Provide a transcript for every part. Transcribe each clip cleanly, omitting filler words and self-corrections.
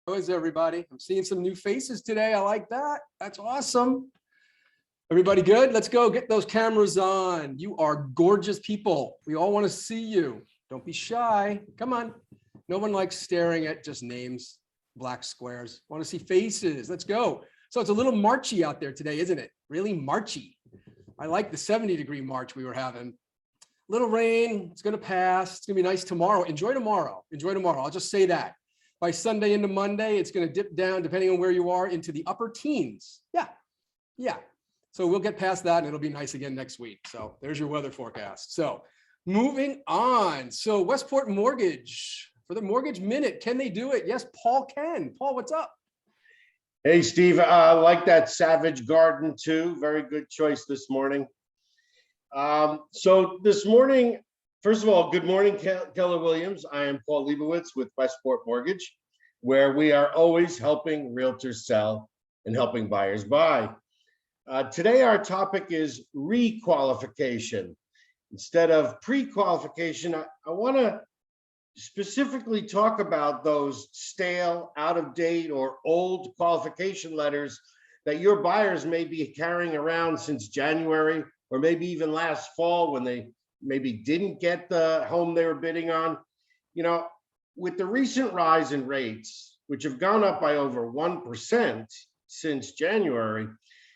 How is everybody? I'm seeing some new faces today. I like that. That's awesome. Everybody good? Let's go get those cameras on. You are gorgeous people. We all want to see you. Don't be shy. Come on. No one likes staring at just names, black squares. Want to see faces. Let's go. So it's a little Marchy out there today, isn't it? Really Marchy. I like the 70-degree March we were having. Little rain. It's going to pass. It's going to be nice tomorrow. Enjoy tomorrow. Enjoy tomorrow. I'll just say that. By Sunday into Monday, it's going to dip down, depending on where you are, into the upper teens. Yeah. So we'll get past that and it'll be nice again next week. So there's your weather forecast. So moving on. So Westport Mortgage, for the Mortgage Minute, can they do it? Yes, Paul can. Paul, what's up? Hey, Steve, I like that Savage Garden too. Very good choice this morning. So this morning, first of all, good morning, Keller Williams. I am Paul Leibowitz with Westport Mortgage, where we are always helping realtors sell and helping buyers buy. Today, our topic is requalification. Instead of pre-qualification, I want to specifically talk about those stale, out of date, or old qualification letters that your buyers may be carrying around since January, or maybe even last fall when they maybe didn't get the home they were bidding on. You know, with the recent rise in rates, which have gone up by over 1% since January,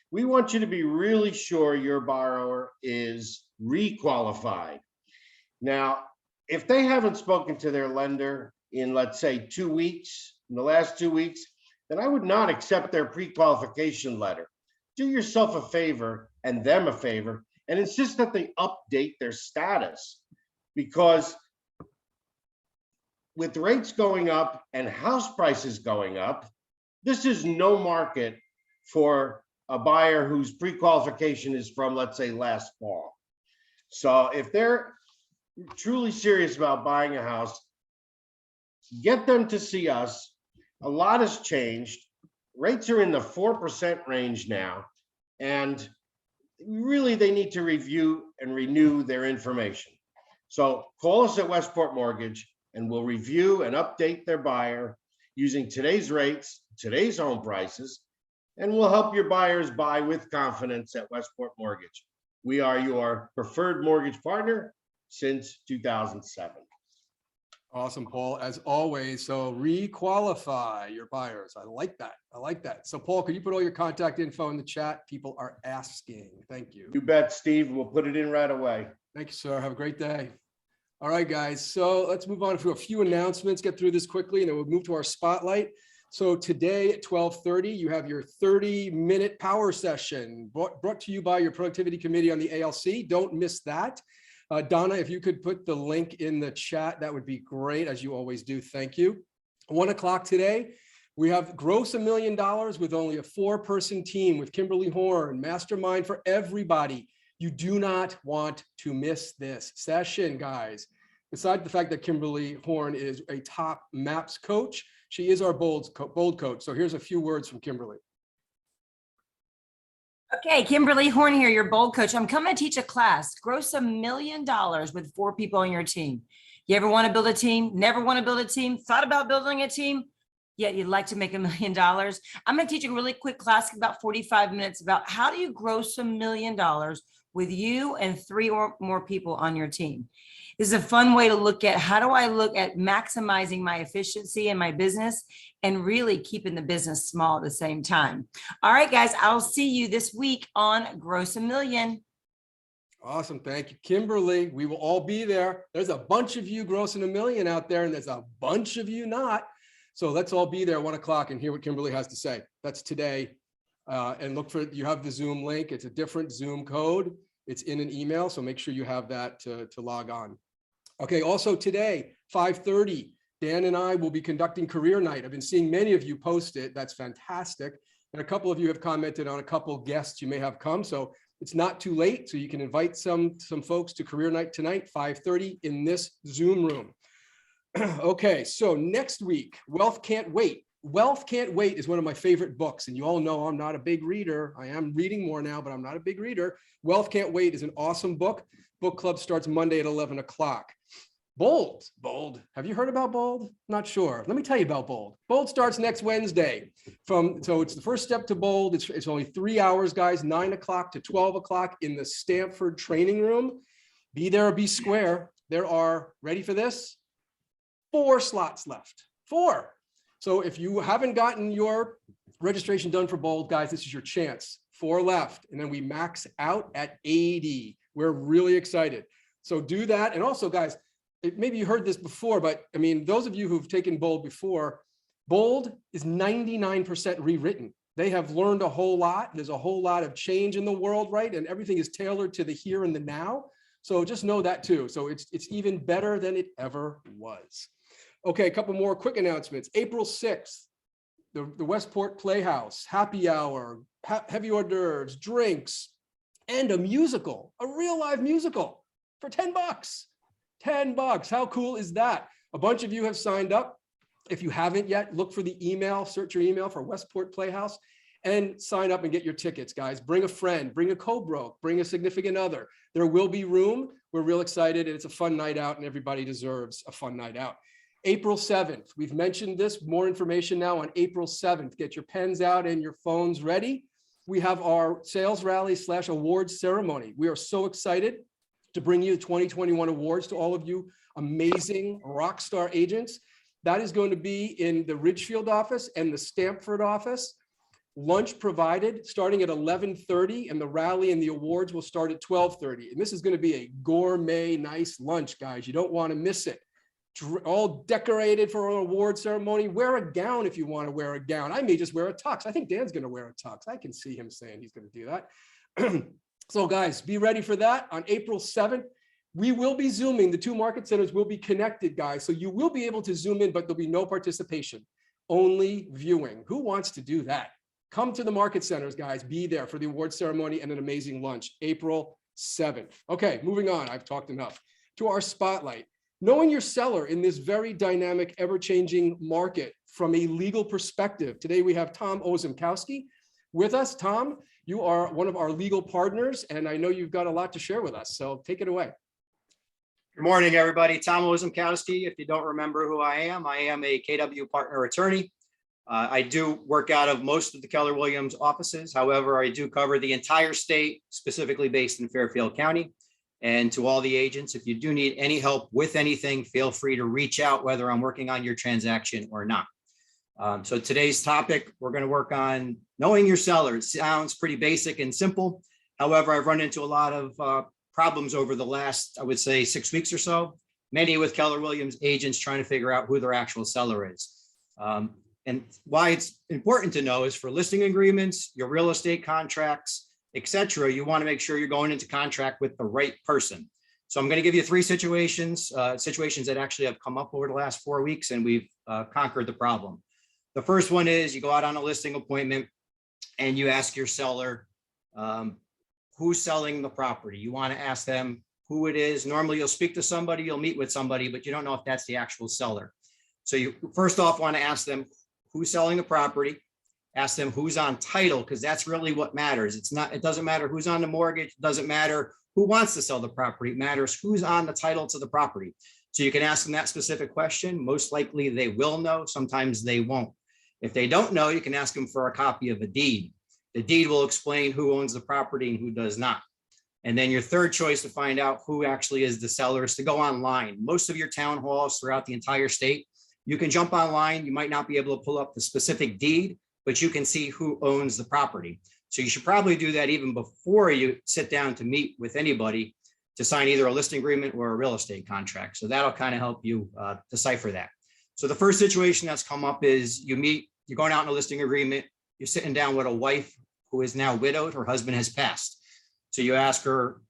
we want you to be really sure your borrower is requalified. Now, if they haven't spoken to their lender in, let's say, 2 weeks, in the last 2 weeks, then I would not accept their pre-qualification letter. Do yourself a favor and them a favor and insist that they update their status, because with rates going up and house prices going up, this is no market for a buyer whose pre-qualification is from, let's say, last fall. So if they're truly serious about buying a house, get them to see us. A lot has changed. Rates are in the 4% range now, and really they need to review and renew their information. So call us at Westport Mortgage and we'll review and update their buyer using today's rates, today's home prices, and we'll help your buyers buy with confidence at Westport Mortgage. We are your preferred mortgage partner since 2007. Awesome, Paul, as always. So requalify your buyers. I like that. I like that. So Paul, could you put all your contact info in the chat? People are asking. Thank you. You bet, Steve. We'll put it in right away. Thank you, sir. Have a great day. All right, guys. So let's move on to a few announcements, get through this quickly, and then we'll move to our spotlight. So today at 12:30, you have your 30-minute power session brought to you by your productivity committee on the ALC. Don't miss that. Donna, if you could put the link in the chat, that would be great, as you always do. Thank you. 1 o'clock today, we have Gross $1 Million with only a 4-person team with Kimberly Horn, mastermind for everybody. You do not want to miss this session, guys. Besides the fact that Kimberly Horn is a top MAPS coach, she is our bold coach. So here's a few words from Kimberly. Okay, Kimberly Horn here, your bold coach. I'm coming to teach a class, Gross $1 Million with 4 people on your team. You ever want to build a team? Never want to build a team? Thought about building a team? Yet you'd like to make $1 million? I'm going to teach a really quick class, about 45 minutes, about how do you gross $1 million with you and 3 or more people on your team. This is a fun way to look at how do I look at maximizing my efficiency in my business and really keeping the business small at the same time. All right, guys, I'll see you this week on Gross $1 Million. Awesome. Thank you, Kimberly. We will all be there. There's a bunch of you grossing $1 million out there, and there's a bunch of you not. So let's all be there 1 o'clock and hear what Kimberly has to say. That's today. And look for, you have the Zoom link. It's a different Zoom code. It's in an email, so make sure you have that to log on. Okay, also today, 5:30, Dan and I will be conducting Career Night. I've been seeing many of you post it. That's fantastic. And a couple of you have commented on a couple guests you may have come. So it's not too late. So you can invite some folks to Career Night tonight, 5:30 in this Zoom room. Okay, so next week, Wealth Can't Wait. Wealth Can't Wait is one of my favorite books, and you all know I'm not a big reader. I am reading more now, but I'm not a big reader. Wealth Can't Wait is an awesome book. Book club starts Monday at 11 o'clock. Bold. Have you heard about Bold? Not sure. Let me tell you about Bold. Bold starts next Wednesday. So it's the first step to Bold. It's only 3 hours, guys, 9 o'clock to 12 o'clock in the Stanford training room. Be there or be square. There are, ready for this? 4 slots left. 4. So if you haven't gotten your registration done for Bold, guys, this is your chance. 4 left. And then we max out at 80. We're really excited. So do that. And also, guys, maybe you heard this before, but I mean, those of you who've taken Bold before, Bold is 99% rewritten. They have learned a whole lot. There's a whole lot of change in the world, right? And everything is tailored to the here and the now. So just know that too. So it's even better than it ever was. Okay, a couple more quick announcements. April 6th, the Westport Playhouse, happy hour, heavy hors d'oeuvres, drinks, and a musical, a real live musical for $10. $10. How cool is that? A bunch of you have signed up. If you haven't yet, look for the email, search your email for Westport Playhouse and sign up and get your tickets, guys. Bring a friend, bring a co-broke, bring a significant other. There will be room. We're real excited and it's a fun night out and everybody deserves a fun night out. April 7th, we've mentioned this, more information now on April 7th. Get your pens out and your phones ready. We have our sales rally / awards ceremony. We are so excited to bring you the 2021 awards to all of you amazing rock star agents. That is going to be in the Ridgefield office and the Stamford office. Lunch provided starting at 11:30 and the rally and the awards will start at 12:30. And this is going to be a gourmet, nice lunch, guys. You don't want to miss it. All decorated for an award ceremony. Wear a gown if you want to wear a gown. I may just wear a tux. I think Dan's going to wear a tux. I can see him saying he's going to do that. So guys, be ready for that on April 7th. We will be Zooming. The 2 market centers will be connected, guys. So you will be able to Zoom in, but there'll be no participation, only viewing. Who wants to do that? Come to the market centers, guys. Be there for the award ceremony and an amazing lunch, April 7th. Okay, moving on. I've talked enough. To our spotlight. Knowing your seller in this very dynamic, ever-changing market from a legal perspective. Today we have Tom Ozymkowski with us. Tom, you are one of our legal partners, and I know you've got a lot to share with us, so take it away. Good morning, everybody. Tom Ozymkowski. If you don't remember who I am a KW partner attorney. I do work out of most of the Keller Williams offices. However, I do cover the entire state, specifically based in Fairfield County. And to all the agents, if you do need any help with anything, feel free to reach out, whether I'm working on your transaction or not. So today's topic, we're going to work on knowing your seller. It sounds pretty basic and simple. However, I've run into a lot of problems over the last, I would say, 6 weeks or so, many with Keller Williams agents trying to figure out who their actual seller is. And why it's important to know is for listing agreements, your real estate contracts, etc. You want to make sure you're going into contract with the right person. So I'm going to give you 3 situations that actually have come up over the last 4 weeks, and we've conquered the problem. The first one is you go out on a listing appointment and you ask your seller who's selling the property. You want to ask them who it is. Normally you'll speak to somebody, you'll meet with somebody, but you don't know if that's the actual seller. So you first off want to ask them who's selling the property, ask them who's on title, because that's really what matters. It doesn't matter who's on the mortgage, it doesn't matter who wants to sell the property, it matters who's on the title to the property. So you can ask them that specific question. Most likely they will know, sometimes they won't. If they don't know, you can ask them for a copy of a deed. The deed will explain who owns the property and who does not. And then your third choice to find out who actually is the seller is to go online. Most of your town halls throughout the entire state, you can jump online. You might not be able to pull up the specific deed, but you can see who owns the property. So you should probably do that even before you sit down to meet with anybody to sign either a listing agreement or a real estate contract. So that'll kind of help you decipher that. So the first situation that's come up is you're going out in a listing agreement, you're sitting down with a wife who is now widowed, her husband has passed. So you ask her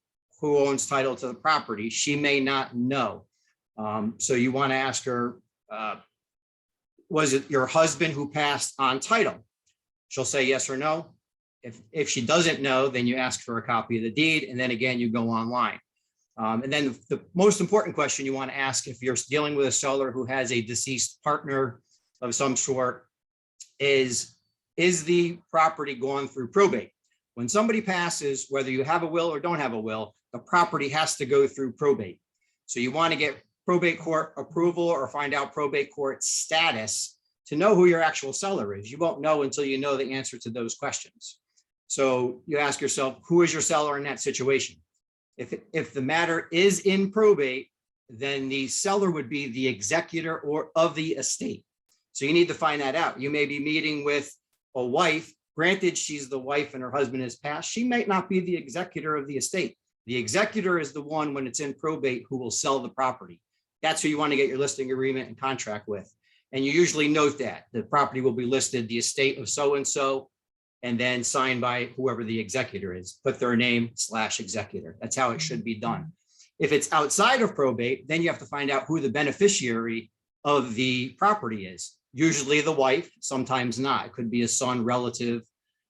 who owns title to the property. She may not know. So you want to ask her, was it your husband who passed on title? She'll say yes or no. If she doesn't know, then you ask for a copy of the deed. And then again, you go online. And then the most important question you want to ask if you're dealing with a seller who has a deceased partner of some sort is the property going through probate? When somebody passes, whether you have a will or don't have a will, the property has to go through probate. So you want to get probate court approval or find out probate court status to know who your actual seller is. You won't know until you know the answer to those questions. So you ask yourself, who is your seller in that situation? If the matter is in probate, then the seller would be the executor or of the estate. So you need to find that out. You may be meeting with a wife. Granted, she's the wife and her husband has passed. She might not be the executor of the estate. The executor is the one when it's in probate who will sell the property. That's who you want to get your listing agreement and contract with. And you usually note that the property will be listed, the estate of so-and-so, and then signed by whoever the executor is. Put their name / executor. That's how it should be done. If it's outside of probate, then you have to find out who the beneficiary of the property is. Usually the wife, sometimes not. It could be a son, relative,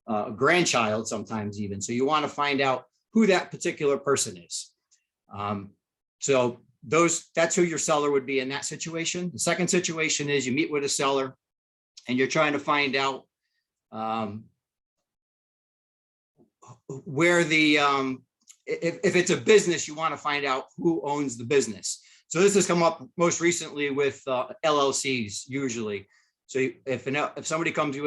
a grandchild, sometimes even. So you want to find out who that particular person is. So that's who your seller would be in that situation. The second situation is you meet with a seller and you're trying to find out where the, if it's a business, you want to find out who owns the business. So this has come up most recently with LLCs usually. So if somebody comes to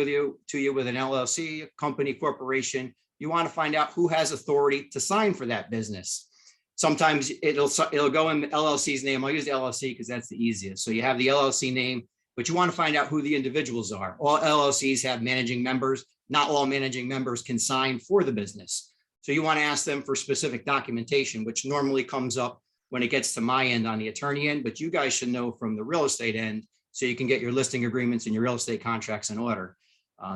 you with an LLC, company, corporation, you want to find out who has authority to sign for that business. Sometimes it'll go in the LLC's name. I'll use the LLC because that's the easiest. So you have the LLC name, but you want to find out who the individuals are. All LLCs have managing members. Not all managing members can sign for the business. So you want to ask them for specific documentation, which normally comes up when it gets to my end on the attorney end, but you guys should know from the real estate end so you can get your listing agreements and your real estate contracts in order.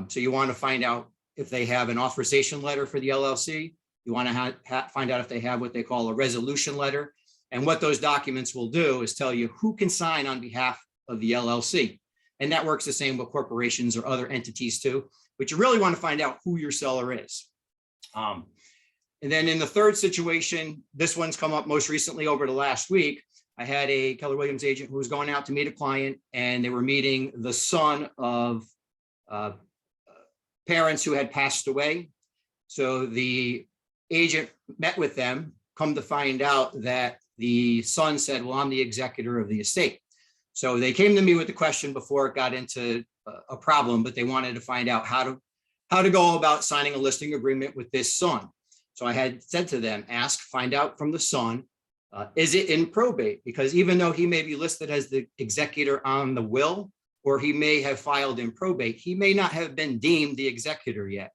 So you want to find out if they have an authorization letter for the LLC. You want to find out if they have what they call a resolution letter. And what those documents will do is tell you who can sign on behalf of the LLC. And that works the same with corporations or other entities too. But you really want to find out who your seller is. And then in the third situation, this one's come up most recently over the last week. I had a Keller Williams agent who was going out to meet a client, and they were meeting the son of parents who had passed away. So the agent met with them, come to find out that the son said, well, I'm the executor of the estate. So they came to me with the question before it got into a problem, but they wanted to find out how to go about signing a listing agreement with this son. So I had said to them, find out from the son, is it in probate? Because even though he may be listed as the executor on the will, or he may have filed in probate, he may not have been deemed the executor yet.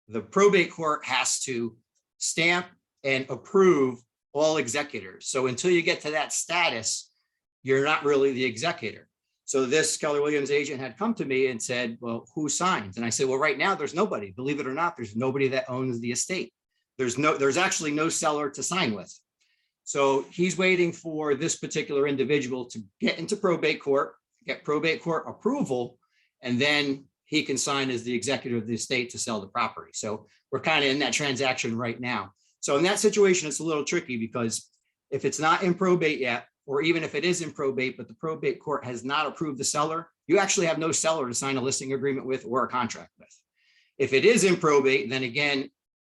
The probate court has to stamp and approve all executors. So until you get to that status, you're not really the executor. So this Keller Williams agent had come to me and said, well, who signs? And I said, well, right now there's nobody. Believe it or not, there's nobody that owns the estate. There's actually no seller to sign with. So he's waiting for this particular individual to get into probate court, get probate court approval, and then he can sign as the executor of the estate to sell the property. So we're kind of in that transaction right now. So in that situation, it's a little tricky because if it's not in probate yet, or even if it is in probate, but the probate court has not approved the seller, you actually have no seller to sign a listing agreement with or a contract with. If it is in probate, then again,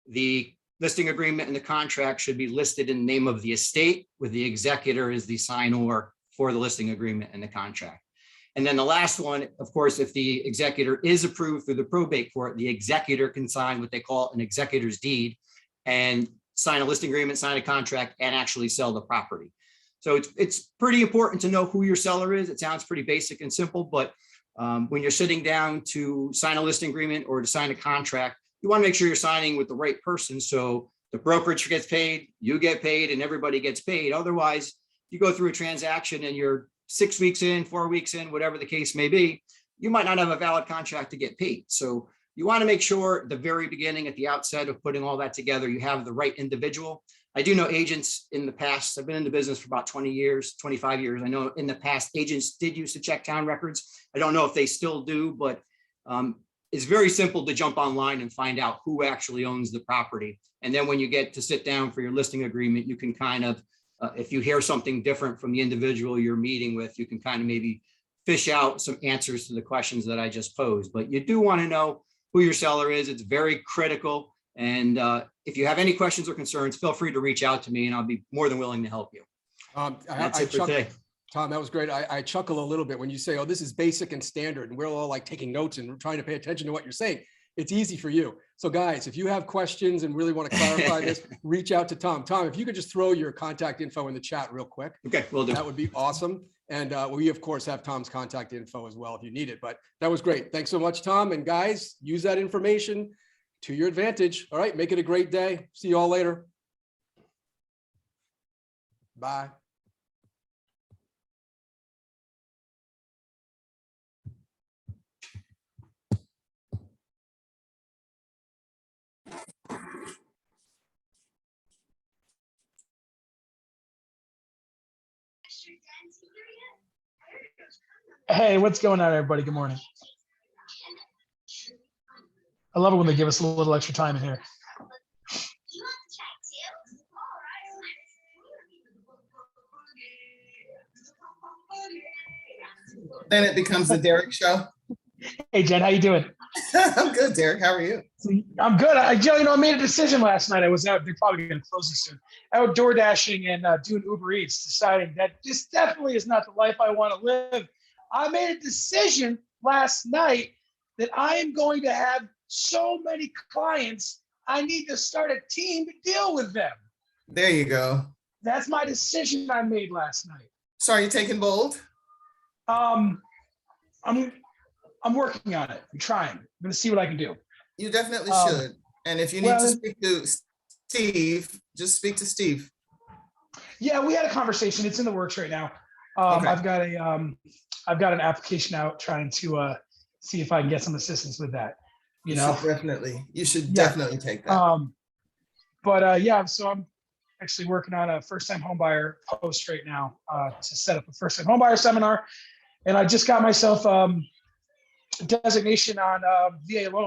the listing agreement and the contract should be listed in the name of the estate with the executor as the signor for the listing agreement and the contract. And then the last one, of course, if the executor is approved through the probate court, the executor can sign what they call an executor's deed and sign a listing agreement, sign a contract, and actually sell the property. So it's pretty important to know who your seller is. It sounds pretty basic and simple, but when you're sitting down to sign a listing agreement or to sign a contract, you want to make sure you're signing with the right person. So the brokerage gets paid, you get paid, and everybody gets paid. Otherwise, you go through a transaction and you're 6 weeks in, 4 weeks in, whatever the case may be, you might not have a valid contract to get paid. So you want to make sure at the very beginning, at the outset of putting all that together, you have the right individual. I do know agents in the past. I've been in the business for about 20 years, 25 years. I know in the past, agents did used to check town records. I don't know if they still do, but it's very simple to jump online and find out who actually owns the property. And then when you get to sit down for your listing agreement, you can kind of, if you hear something different from the individual you're meeting with, you can kind of maybe fish out some answers to the questions that I just posed. But you do want to know who your seller is. It's very critical. And if you have any questions or concerns, feel free to reach out to me and I'll be more than willing to help you. That's it for today. Tom, that was great. I chuckle a little bit when you say, oh, this is basic and standard, and we're all like taking notes and trying to pay attention to what you're saying. It's easy for you. So guys, if you have questions and really want to clarify this, reach out to Tom. Tom, if you could just throw your contact info in the chat real quick. Okay, will do. That would be awesome. And we, of course, have Tom's contact info as well if you need it. But that was great. Thanks so much, Tom. And guys, use that information to your advantage. All right, make it a great day. See you all later. Bye. Hey, what's going on, everybody? Good morning. I love it when they give us a little extra time in here. Then it becomes the Derek show. Hey, Jen, how you doing? I'm good, Derek. How are you? I'm good. I made a decision last night. I was out. They're probably going to close this soon. Out door dashing and doing Uber Eats, deciding that this definitely is not the life I want to live. I made a decision last night that I am going to have so many clients, I need to start a team to deal with them. There you go. That's my decision I made last night. So are you taking bold? I'm working on it. I'm trying. I'm going to see what I can do. You definitely should. And if you need to speak to Steve, just speak to Steve. Yeah, we had a conversation. It's in the works right now. Okay. I've got an application out trying to see if I can get some assistance with that. You should definitely take that. So I'm actually working on a first-time homebuyer post right now to set up a first-time homebuyer seminar, and I just got myself designation on VA loan